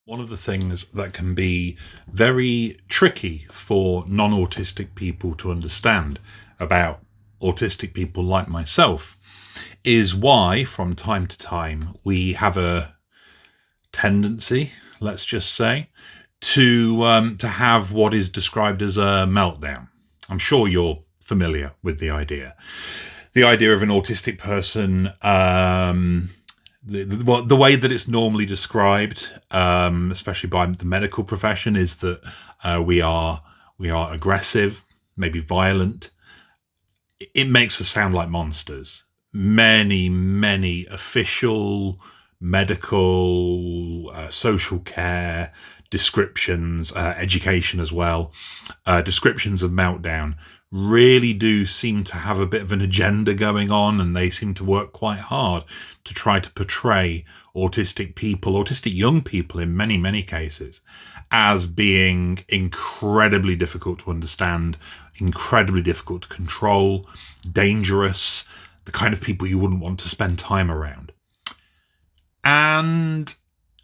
One of the things that can be very tricky for non-autistic people to understand about autistic people like myself is why, from time to time, we have a tendency, let's just say, to have what is described as a meltdown. I'm sure you're familiar with the idea. The idea of an autistic person, the way that it's normally described, especially by the medical profession, is that we are aggressive, maybe violent. It makes us sound like monsters. Many official medical, social care descriptions, education as well, descriptions of meltdown really do seem to have a bit of an agenda going on, and they seem to work quite hard to try to portray autistic young people in many cases, as being incredibly difficult to understand, incredibly difficult to control, dangerous, the kind of people you wouldn't want to spend time around. And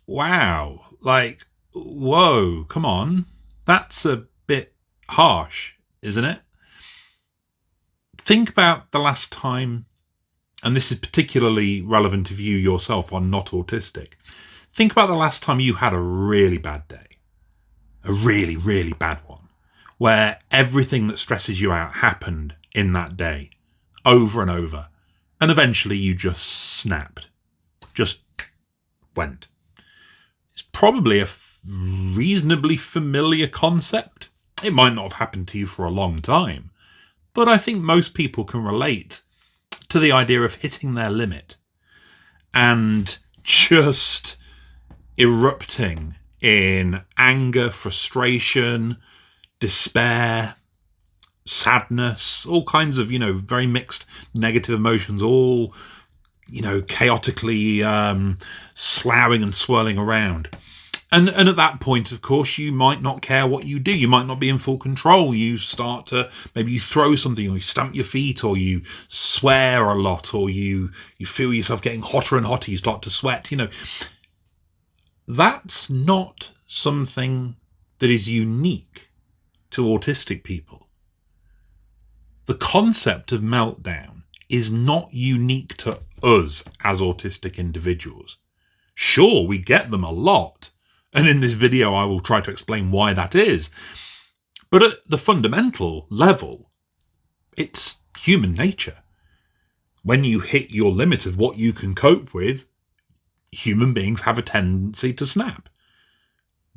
wow, like, whoa, come on. That's a bit harsh, isn't it? Think about the last time, and this is particularly relevant if you yourself are not autistic. Think about the last time you had a really bad day, a really bad one, where everything that stresses you out happened in that day, over and over, and eventually you just snapped, just went. It's probably a reasonably familiar concept. It might not have happened to you for a long time, but I think most people can relate to the idea of hitting their limit and just erupting in anger, frustration, despair, sadness, all kinds of, very mixed negative emotions, all, chaotically sloughing and swirling around. And at that point, of course, you might not care what you do. You might not be in full control. You start to, maybe you throw something, or you stamp your feet, or you swear a lot, or you feel yourself getting hotter and hotter. You start to sweat. That's not something that is unique to autistic people. The concept of meltdown is not unique to us as autistic individuals. Sure, we get them a lot. And in this video, I will try to explain why that is. But at the fundamental level, it's human nature. When you hit your limit of what you can cope with, human beings have a tendency to snap.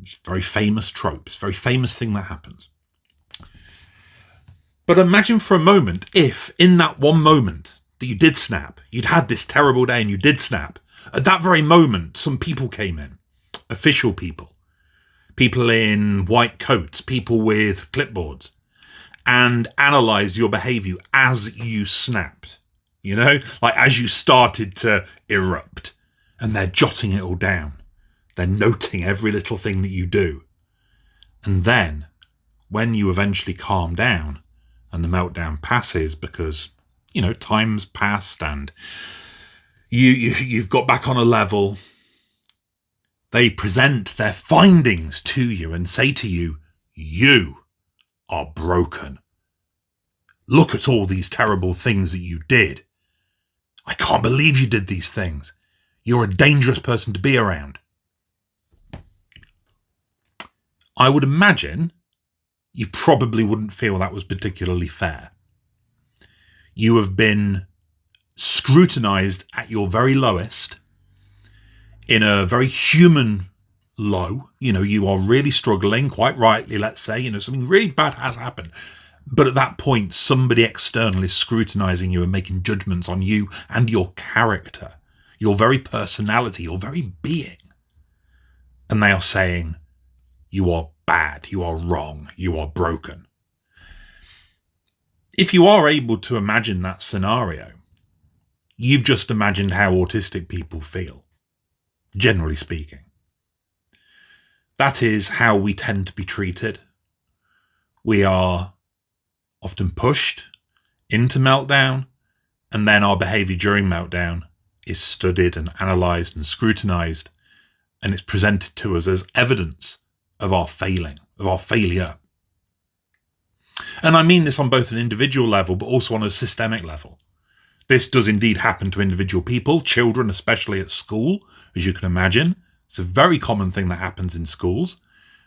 It's a very famous trope. It's a very famous thing that happens. But imagine for a moment if, in that one moment that you did snap, you'd had this terrible day and you did snap, at that very moment, some people came in. Official people in white coats, people with clipboards, and analysed your behaviour as you snapped, like as you started to erupt, and they're jotting it all down. They're noting every little thing that you do. And then, when you eventually calm down and the meltdown passes because, time's passed and you've got back on a level, they present their findings to you and say to you, you are broken. Look at all these terrible things that you did. I can't believe you did these things. You're a dangerous person to be around. I would imagine you probably wouldn't feel that was particularly fair. You have been scrutinised at your very lowest, in a very human low. You are really struggling, quite rightly, let's say, something really bad has happened. But at that point, somebody external is scrutinising you and making judgments on you and your character, your very personality, your very being. And they are saying, you are bad, you are wrong, you are broken. If you are able to imagine that scenario, you've just imagined how autistic people feel. Generally speaking. That is how we tend to be treated. We are often pushed into meltdown, and then our behaviour during meltdown is studied and analysed and scrutinised and it's presented to us as evidence of our failing, of our failure. And I mean this on both an individual level, but also on a systemic level. This does indeed happen to individual people, children, especially at school, as you can imagine. It's a very common thing that happens in schools,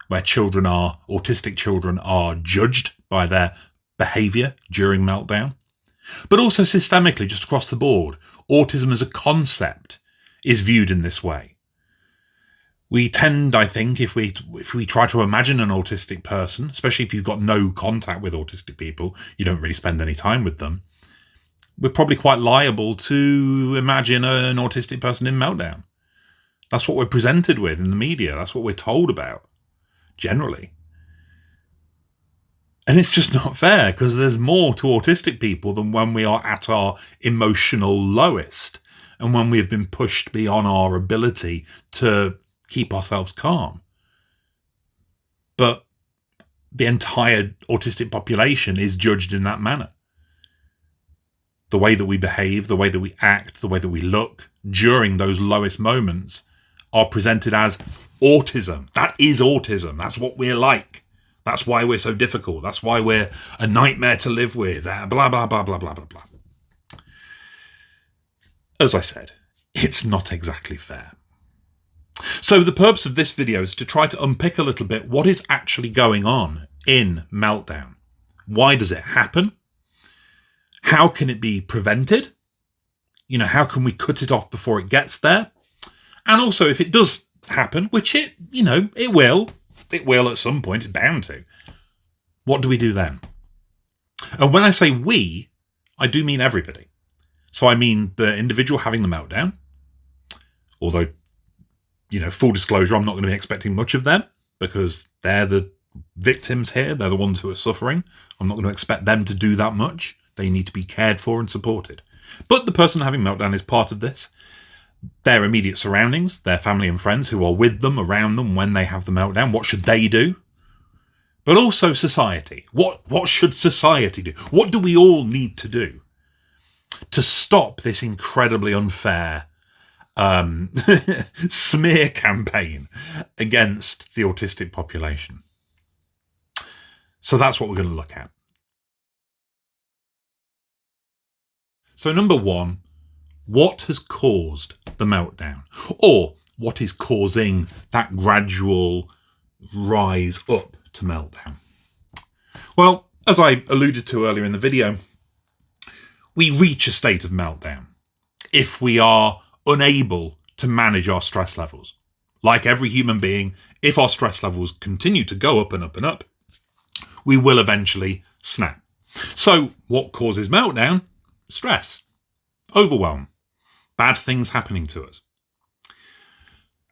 where autistic children are judged by their behaviour during meltdown. But also systemically, just across the board, autism as a concept is viewed in this way. We tend, I think, if we try to imagine an autistic person, especially if you've got no contact with autistic people, you don't really spend any time with them, we're probably quite liable to imagine an autistic person in meltdown. That's what we're presented with in the media. That's what we're told about, generally. And it's just not fair, because there's more to autistic people than when we are at our emotional lowest and when we have been pushed beyond our ability to keep ourselves calm. But the entire autistic population is judged in that manner. The way that we behave, the way that we act, the way that we look during those lowest moments are presented as autism. That is autism. That's what we're like. That's why we're so difficult. That's why we're a nightmare to live with. Blah, blah, blah, blah, blah, blah, blah. As I said, it's not exactly fair. So the purpose of this video is to try to unpick a little bit what is actually going on in meltdown. Why does it happen? How can it be prevented? How can we cut it off before it gets there? And also, if it does happen, which it will at some point, it's bound to. What do we do then? And when I say we, I do mean everybody. So I mean the individual having the meltdown, although, full disclosure, I'm not going to be expecting much of them because they're the victims here. They're the ones who are suffering. I'm not going to expect them to do that much. They need to be cared for and supported. But the person having meltdown is part of this. Their immediate surroundings, their family and friends who are with them, around them when they have the meltdown, what should they do? But also society. What should society do? What do we all need to do to stop this incredibly unfair smear campaign against the autistic population? So that's what we're going to look at. So number one, what has caused the meltdown? Or what is causing that gradual rise up to meltdown? Well, as I alluded to earlier in the video, we reach a state of meltdown if we are unable to manage our stress levels. Like every human being, if our stress levels continue to go up and up and up, we will eventually snap. So what causes meltdown? Stress, overwhelm, bad things happening to us.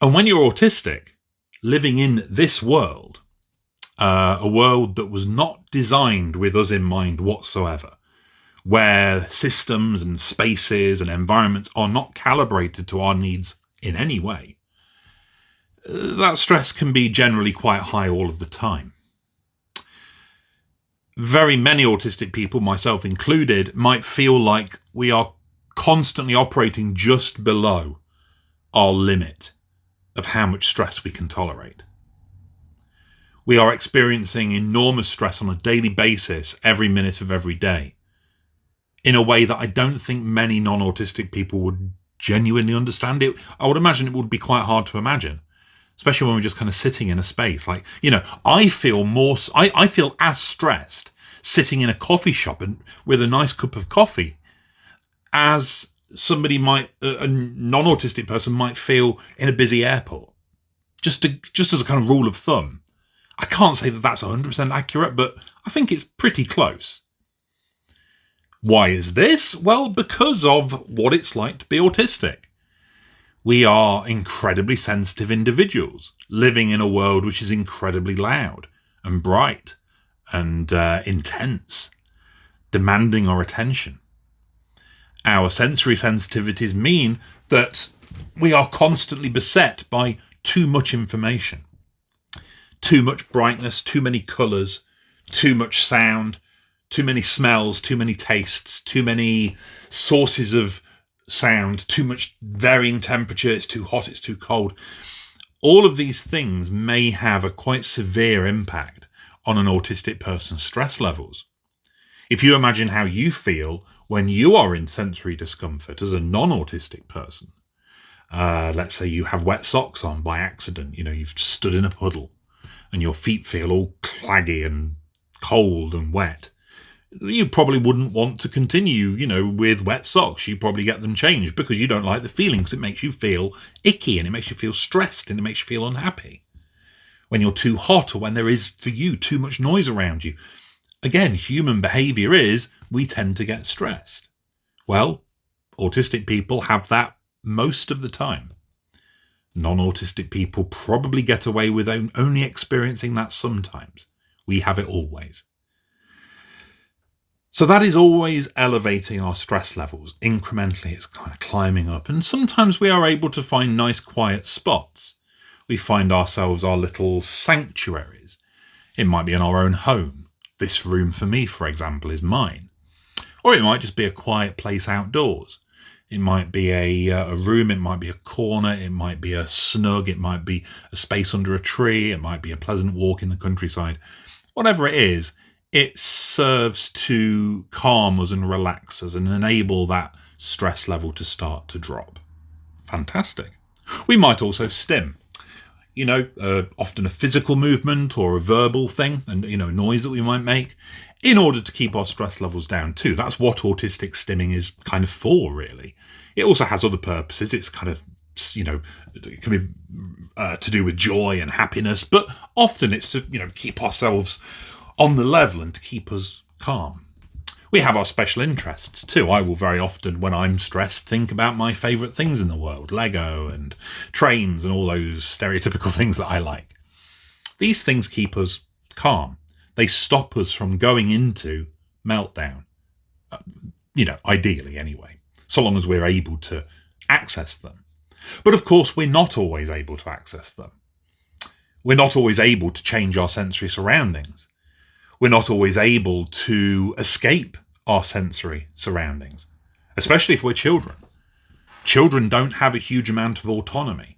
And when you're autistic, living in this world, a world that was not designed with us in mind whatsoever, where systems and spaces and environments are not calibrated to our needs in any way, that stress can be generally quite high all of the time. Very many autistic people, myself included, might feel like we are constantly operating just below our limit of how much stress we can tolerate. We are experiencing enormous stress on a daily basis, every minute of every day, in a way that I don't think many non-autistic people would genuinely understand it. I would imagine it would be quite hard to imagine, especially when we're just kind of sitting in a space. Like, I feel as stressed sitting in a coffee shop and with a nice cup of coffee as somebody might, a non-autistic person might feel in a busy airport. Just as a kind of rule of thumb. I can't say that that's 100% accurate, but I think it's pretty close. Why is this? Well, because of what it's like to be autistic. We are incredibly sensitive individuals living in a world which is incredibly loud and bright and intense, demanding our attention. Our sensory sensitivities mean that we are constantly beset by too much information, too much brightness, too many colours, too much sound, too many smells, too many tastes, too many sources of sound, too much varying temperature, it's too hot, it's too cold. All of these things may have a quite severe impact on an autistic person's stress levels. If you imagine how you feel when you are in sensory discomfort as a non-autistic person, let's say you have wet socks on by accident, you've stood in a puddle and your feet feel all claggy and cold and wet. You probably wouldn't want to continue, with wet socks. You probably get them changed because you don't like the feeling, because it makes you feel icky and it makes you feel stressed and it makes you feel unhappy. When you're too hot or when there is, for you, too much noise around you. Again, human behaviour is we tend to get stressed. Well, autistic people have that most of the time. Non-autistic people probably get away with only experiencing that sometimes. We have it always. So that is always elevating our stress levels. Incrementally, it's kind of climbing up. And sometimes we are able to find nice quiet spots. We find ourselves our little sanctuaries. It might be in our own home. This room for me, for example, is mine. Or it might just be a quiet place outdoors. It might be a room, it might be a corner, it might be a snug, it might be a space under a tree, it might be a pleasant walk in the countryside. Whatever it is, it serves to calm us and relax us and enable that stress level to start to drop. Fantastic. We might also stim. Often a physical movement or a verbal thing, and noise that we might make in order to keep our stress levels down too. That's what autistic stimming is kind of for, really. It also has other purposes. It's kind of, it can be to do with joy and happiness, but often it's to, keep ourselves on the level and to keep us calm. We have our special interests too. I will very often, when I'm stressed, think about my favourite things in the world, Lego and trains and all those stereotypical things that I like. These things keep us calm. They stop us from going into meltdown, ideally anyway, so long as we're able to access them. But of course, we're not always able to access them. We're not always able to change our sensory surroundings. We're not always able to escape our sensory surroundings, especially if we're children. Children don't have a huge amount of autonomy.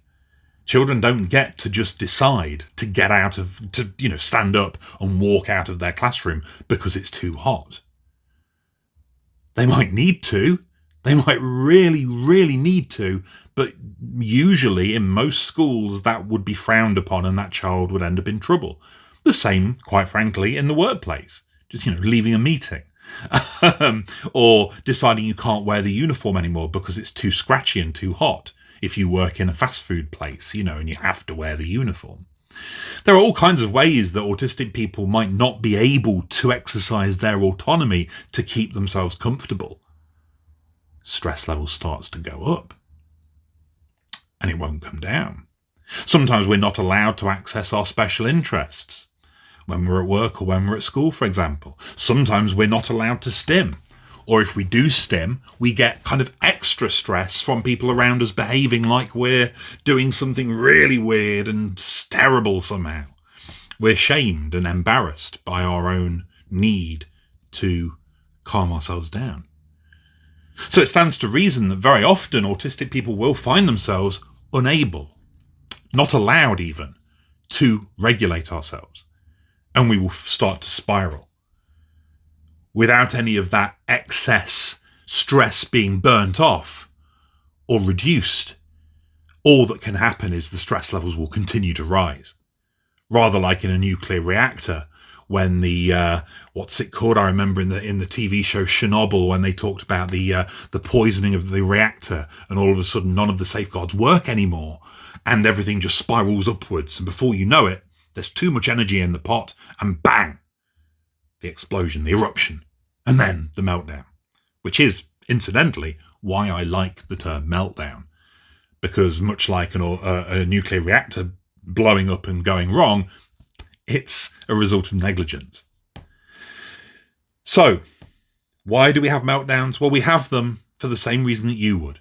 Children don't get to just decide to stand up and walk out of their classroom because it's too hot. They might need to. They might really, really need to, but usually in most schools that would be frowned upon and that child would end up in trouble. The same, quite frankly, in the workplace. Just, leaving a meeting. Or deciding you can't wear the uniform anymore because it's too scratchy and too hot if you work in a fast food place, and you have to wear the uniform. There are all kinds of ways that autistic people might not be able to exercise their autonomy to keep themselves comfortable. Stress level starts to go up. And it won't come down. Sometimes we're not allowed to access our special interests. When we're at work or when we're at school, for example. Sometimes we're not allowed to stim. Or if we do stim, we get kind of extra stress from people around us behaving like we're doing something really weird and terrible somehow. We're shamed and embarrassed by our own need to calm ourselves down. So it stands to reason that very often autistic people will find themselves unable, not allowed even, to regulate ourselves. And we will start to spiral. Without any of that excess stress being burnt off or reduced, all that can happen is the stress levels will continue to rise. Rather like in a nuclear reactor, when the what's it called? I remember in the TV show Chernobyl, when they talked about the poisoning of the reactor, and all of a sudden none of the safeguards work anymore, and everything just spirals upwards, and before you know it, there's too much energy in the pot, and bang, the explosion, the eruption, and then the meltdown, which is, incidentally, why I like the term meltdown, because much like a nuclear reactor blowing up and going wrong, it's a result of negligence. So, why do we have meltdowns? Well, we have them for the same reason that you would.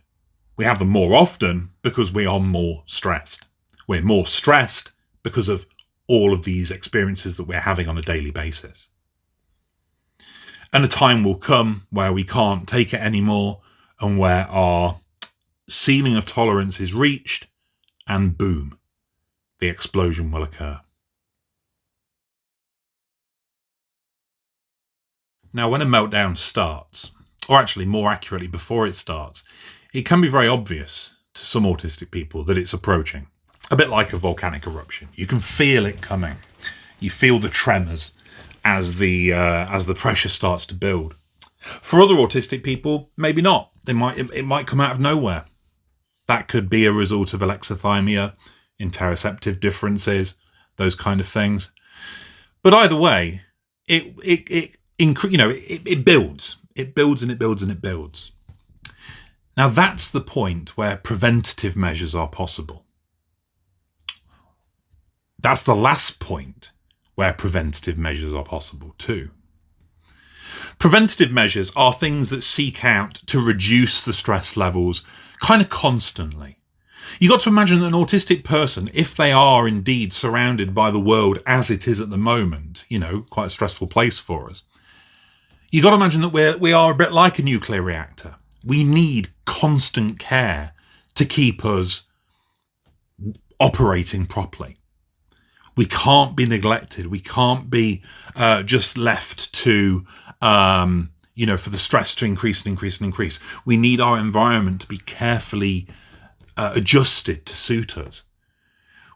We have them more often because we are more stressed. We're more stressed because of all of these experiences that we're having on a daily basis. And a time will come where we can't take it anymore and where our ceiling of tolerance is reached, and boom, the explosion will occur. Now, when a meltdown starts, or actually more accurately before it starts, it can be very obvious to some autistic people that it's approaching. A bit like a volcanic eruption. You can feel it coming. You feel the tremors as the pressure starts to build. For other autistic people, maybe not. It might come out of nowhere. That could be a result of alexithymia, interoceptive differences, those kind of things. But either way, it builds. It builds and it builds and it builds. Now that's the point where preventative measures are possible. That's the last point where preventative measures are possible too. Preventative measures are things that seek out to reduce the stress levels kind of constantly. You've got to imagine that an autistic person, if they are indeed surrounded by the world as it is at the moment, quite a stressful place for us, you've got to imagine that we are a bit like a nuclear reactor. We need constant care to keep us operating properly. We can't be neglected. We can't be just left to, for the stress to increase and increase and increase. We need our environment to be carefully adjusted to suit us.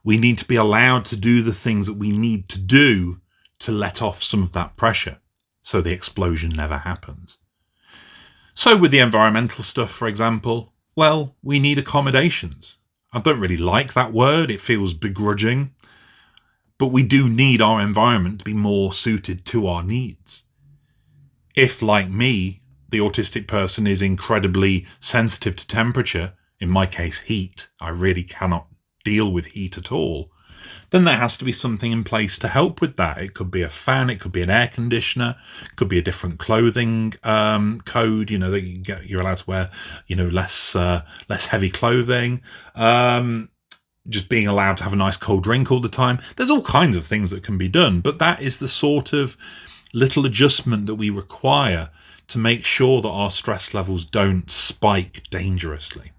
We need to be allowed to do the things that we need to do to let off some of that pressure so the explosion never happens. So with the environmental stuff, for example, well, we need accommodations. I don't really like that word. It feels begrudging. But we do need our environment to be more suited to our needs. If, like me, the autistic person is incredibly sensitive to temperature, in my case heat, I really cannot deal with heat at all, then there has to be something in place to help with that. It could be a fan, it could be an air conditioner, it could be a different clothing code, that you're allowed to wear, less heavy clothing. Just being allowed to have a nice cold drink all the time. There's all kinds of things that can be done, but that is the sort of little adjustment that we require to make sure that our stress levels don't spike dangerously.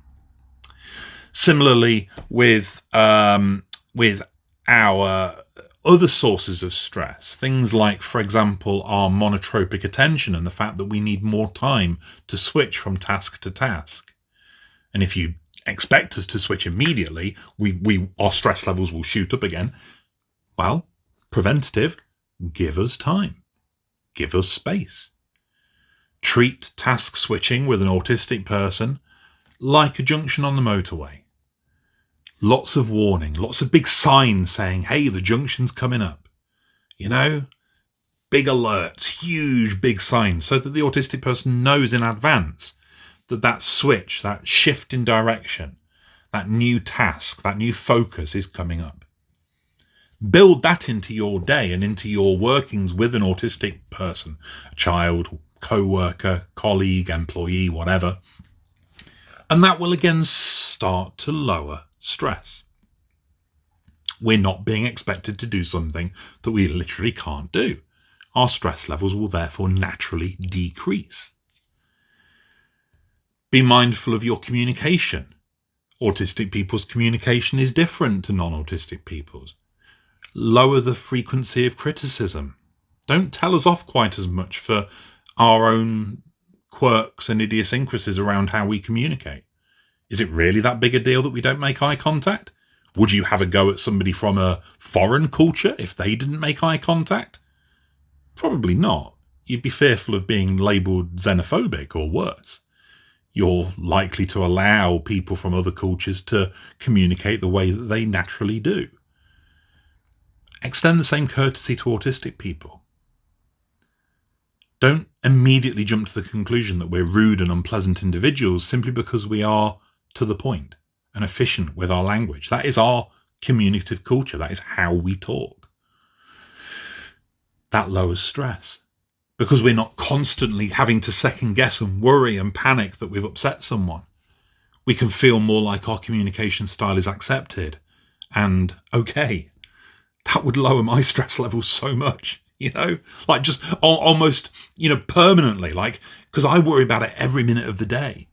Similarly, with our other sources of stress, things like, for example, our monotropic attention and the fact that we need more time to switch from task to task. And if you expect us to switch immediately, our stress levels will shoot up again. Well, preventative, give us time. Give us space. Treat task switching with an autistic person like a junction on the motorway. Lots of warning, lots of big signs saying, hey, the junction's coming up. Big alerts, huge big signs, so that the autistic person knows in advance that switch, that shift in direction, that new task, that new focus is coming up. Build that into your day and into your workings with an autistic person, a child, co-worker, colleague, employee, whatever. And that will again start to lower stress. We're not being expected to do something that we literally can't do. Our stress levels will therefore naturally decrease. Be mindful of your communication. Autistic people's communication is different to non-autistic people's. Lower the frequency of criticism. Don't tell us off quite as much for our own quirks and idiosyncrasies around how we communicate. Is it really that big a deal that we don't make eye contact? Would you have a go at somebody from a foreign culture if they didn't make eye contact? Probably not. You'd be fearful of being labelled xenophobic or worse. You're likely to allow people from other cultures to communicate the way that they naturally do. Extend the same courtesy to autistic people. Don't immediately jump to the conclusion that we're rude and unpleasant individuals simply because we are to the point and efficient with our language. That is our communicative culture. That is how we talk. That lowers stress because we're not constantly having to second guess and worry and panic that we've upset someone. We can feel more like our communication style is accepted and okay. That would lower my stress levels so much. Like just almost, permanently, like, because I worry about it every minute of the day.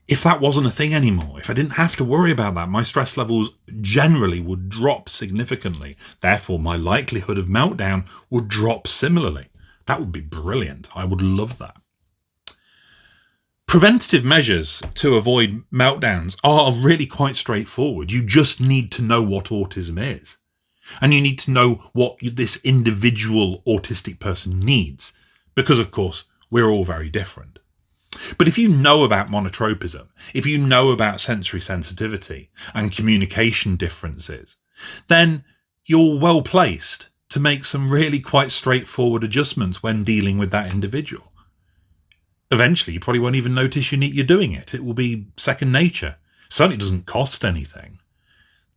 If that wasn't a thing anymore, if I didn't have to worry about that, my stress levels generally would drop significantly. Therefore, my likelihood of meltdown would drop similarly. That would be brilliant. I would love that. Preventative measures to avoid meltdowns are really quite straightforward. You just need to know what autism is. And you need to know what this individual autistic person needs. Because, of course, we're all very different. But if you know about monotropism, if you know about sensory sensitivity and communication differences, then you're well placed to make some really quite straightforward adjustments when dealing with that individual. Eventually, you probably won't even notice you're doing it. It will be second nature. Certainly doesn't cost anything.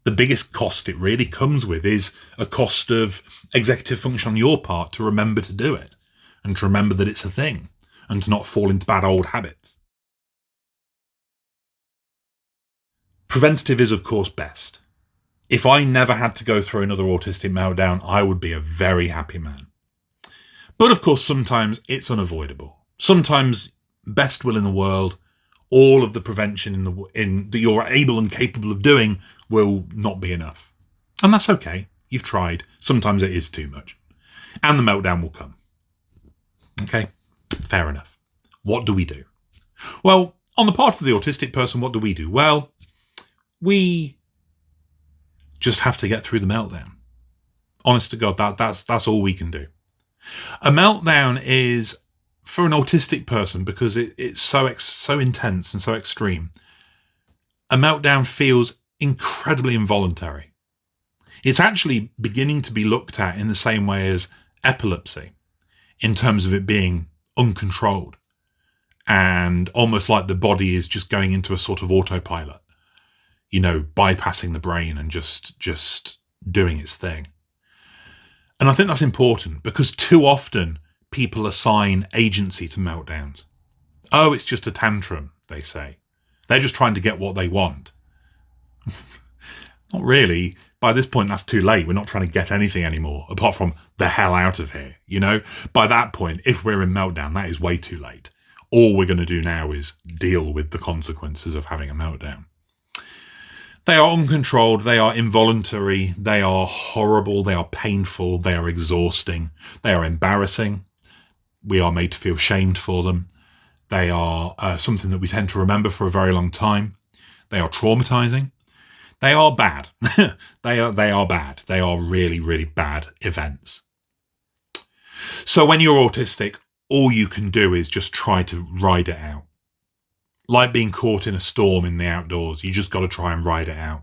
The biggest cost it really comes with is a cost of executive function on your part to remember to do it and to remember that it's a thing and to not fall into bad old habits. Preventative is, of course, best. If I never had to go through another autistic meltdown, I would be a very happy man. But of course, sometimes it's unavoidable. Sometimes, best will in the world, all of the prevention that you're able and capable of doing will not be enough. And that's okay. You've tried. Sometimes it is too much. And the meltdown will come. Okay, fair enough. What do we do? Well, on the part of the autistic person, what do we do? Well, we just have to get through the meltdown. Honest to God, that's all we can do. A meltdown is, for an autistic person, because it's so intense and so extreme, a meltdown feels incredibly involuntary. It's actually beginning to be looked at in the same way as epilepsy, in terms of it being uncontrolled and almost like the body is just going into a sort of autopilot, bypassing the brain and just doing its thing. And I think that's important because too often people assign agency to meltdowns. Oh, it's just a tantrum, they say. They're just trying to get what they want. Not really. By this point, that's too late. We're not trying to get anything anymore, apart from the hell out of here, By that point, if we're in meltdown, that is way too late. All we're going to do now is deal with the consequences of having a meltdown. They are uncontrolled, they are involuntary, they are horrible, they are painful, they are exhausting, they are embarrassing. We are made to feel shamed for them. They are something that we tend to remember for a very long time. They are traumatizing. They are bad. They are bad. They are really, really bad events. So when you're autistic, all you can do is just try to ride it out. Like being caught in a storm in the outdoors. You just got to try and ride it out.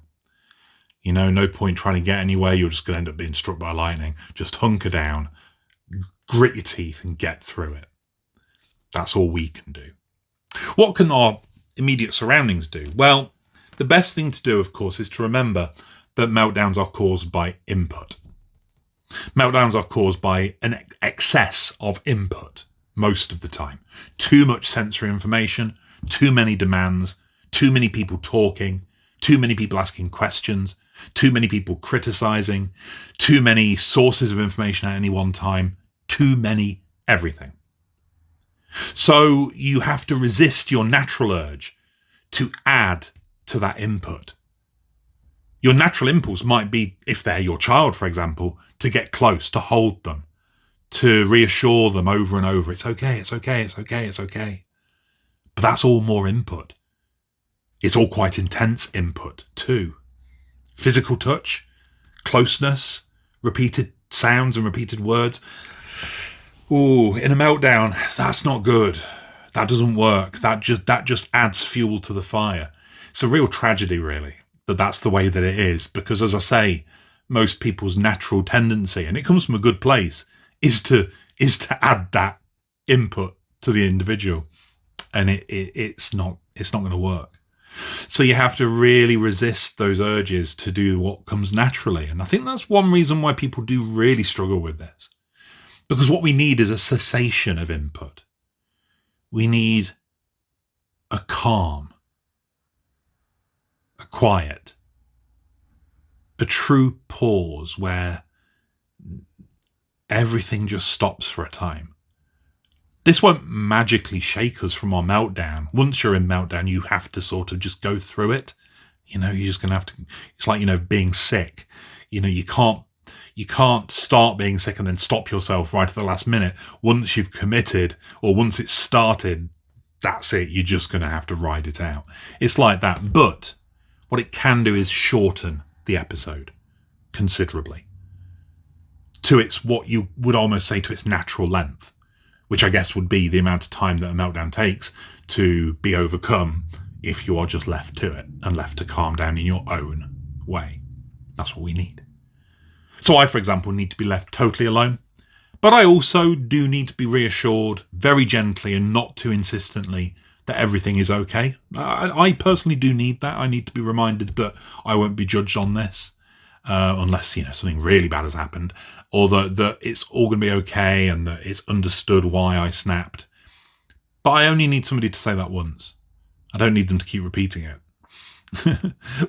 No point trying to get anywhere. You're just going to end up being struck by lightning. Just hunker down, grit your teeth and get through it. That's all we can do. What can our immediate surroundings do? Well, the best thing to do, of course, is to remember that meltdowns are caused by input. Meltdowns are caused by an excess of input most of the time. Too much sensory information, too many demands, too many people talking, too many people asking questions, too many people criticizing, too many sources of information at any one time, too many everything. So you have to resist your natural urge to add to that input. Your natural impulse might be, if they're your child, for example, to get close, to hold them, to reassure them over and over, it's okay, it's okay, it's okay, it's okay. But that's all more input. It's all quite intense input too. Physical touch, closeness, repeated sounds and repeated words. Ooh, in a meltdown, that's not good. That doesn't work. That just adds fuel to the fire. It's a real tragedy, really, that that's the way that it is. Because, as I say, most people's natural tendency, and it comes from a good place, is to add that input to the individual, and it's not going to work. So you have to really resist those urges to do what comes naturally, and I think that's one reason why people do really struggle with this. Because what we need is a cessation of input. We need a calm, a quiet, a true pause where everything just stops for a time. This won't magically shake us from our meltdown. Once you're in meltdown, you have to sort of just go through it. You're just going to have to, it's like, being sick. You can't start being sick and then stop yourself right at the last minute. Once you've committed, or once it's started, that's it. You're just going to have to ride it out. It's like that. But what it can do is shorten the episode considerably to what you would almost say to its natural length, which I guess would be the amount of time that a meltdown takes to be overcome if you are just left to it and left to calm down in your own way. That's what we need. So I, for example, need to be left totally alone, but I also do need to be reassured very gently and not too insistently that everything is okay. I personally do need that. I need to be reminded that I won't be judged on this unless something really bad has happened, or that it's all going to be okay and that it's understood why I snapped. But I only need somebody to say that once. I don't need them to keep repeating it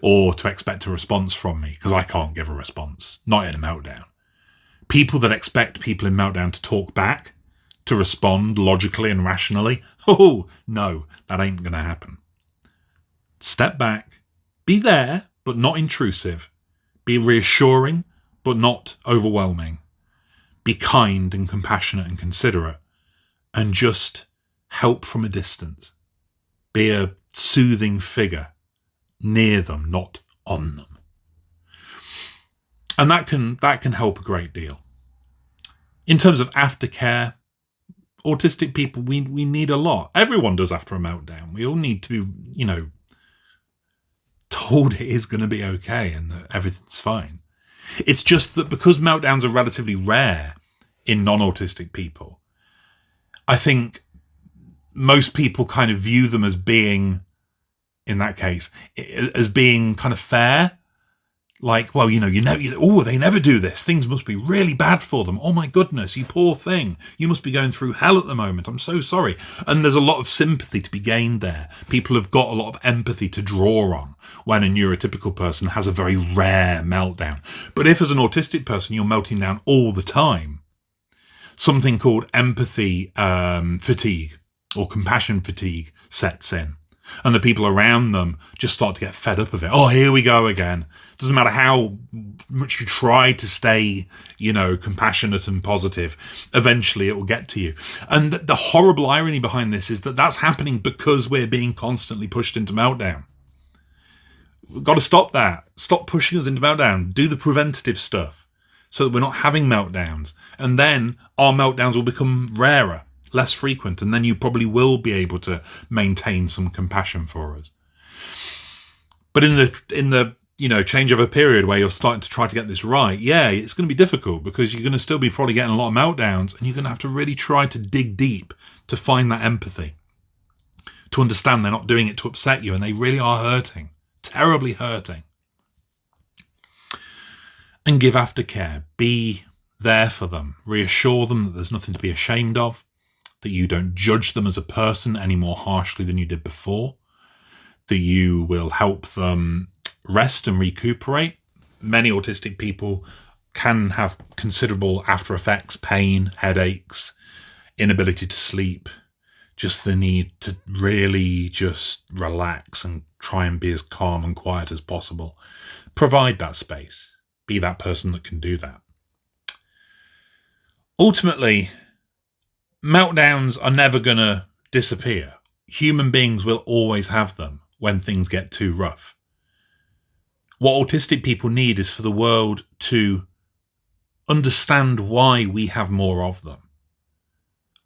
or to expect a response from me, because I can't give a response, not in a meltdown. People that expect people in meltdown to talk back, to respond logically and rationally, oh, no, that ain't going to happen. Step back, be there, but not intrusive. Be reassuring, but not overwhelming. Be kind and compassionate and considerate, and just help from a distance. Be a soothing figure near them, not on them. And that can help a great deal. In terms of aftercare, autistic people, we need a lot. Everyone does after a meltdown. We all need to be, told it is going to be okay and that everything's fine. It's just that because meltdowns are relatively rare in non-autistic people, I think most people kind of view them as being, in that case, as being kind of fair. Like, well, they never do this. Things must be really bad for them. Oh my goodness, you poor thing. You must be going through hell at the moment. I'm so sorry. And there's a lot of sympathy to be gained there. People have got a lot of empathy to draw on when a neurotypical person has a very rare meltdown. But if as an autistic person you're melting down all the time, something called empathy fatigue or compassion fatigue sets in. And the people around them just start to get fed up of it. Oh, here we go again. Doesn't matter how much you try to stay, compassionate and positive. Eventually it will get to you. And the horrible irony behind this is that that's happening because we're being constantly pushed into meltdown. We've got to stop that. Stop pushing us into meltdown. Do the preventative stuff so that we're not having meltdowns. And then our meltdowns will become rarer, less frequent, and then you probably will be able to maintain some compassion for us. But in the change of a period where you're starting to try to get this right, it's going to be difficult because you're going to still be probably getting a lot of meltdowns, and you're going to have to really try to dig deep to find that empathy, to understand they're not doing it to upset you and they really are hurting, terribly hurting. And give aftercare. Be there for them. Reassure them that there's nothing to be ashamed of, that you don't judge them as a person any more harshly than you did before, that you will help them rest and recuperate. Many autistic people can have considerable after effects, pain, headaches, inability to sleep, just the need to really just relax and try and be as calm and quiet as possible. Provide that space. Be that person that can do that. Ultimately, meltdowns are never going to disappear. Human beings will always have them when things get too rough. What autistic people need is for the world to understand why we have more of them,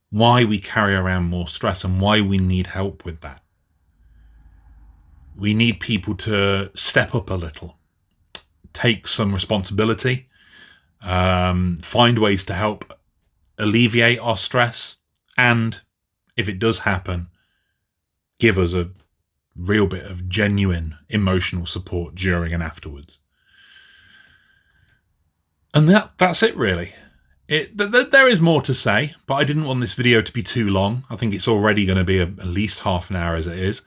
why we carry around more stress, and why we need help with that. We need people to step up a little, take some responsibility, find ways to help alleviate our stress, and if it does happen, give us a real bit of genuine emotional support during and afterwards. And that's it, really. There is more to say, but I didn't want this video to be too long. I think it's already going to be at least half an hour as it is.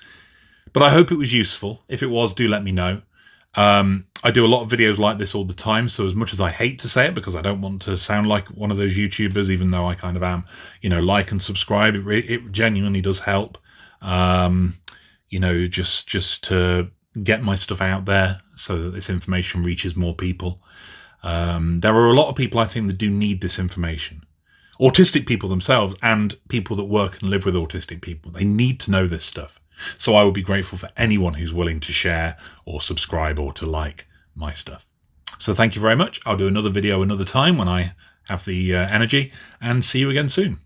But I hope it was useful. If it was, do let me know. I do a lot of videos like this all the time, so as much as I hate to say it, because I don't want to sound like one of those YouTubers, even though I kind of am, like and subscribe. It genuinely does help, just to get my stuff out there so that this information reaches more people. There are a lot of people, I think, that do need this information. Autistic people themselves and people that work and live with autistic people, they need to know this stuff. So I would be grateful for anyone who's willing to share or subscribe or to like my stuff. So thank you very much. I'll do another video another time when I have the energy, and see you again soon.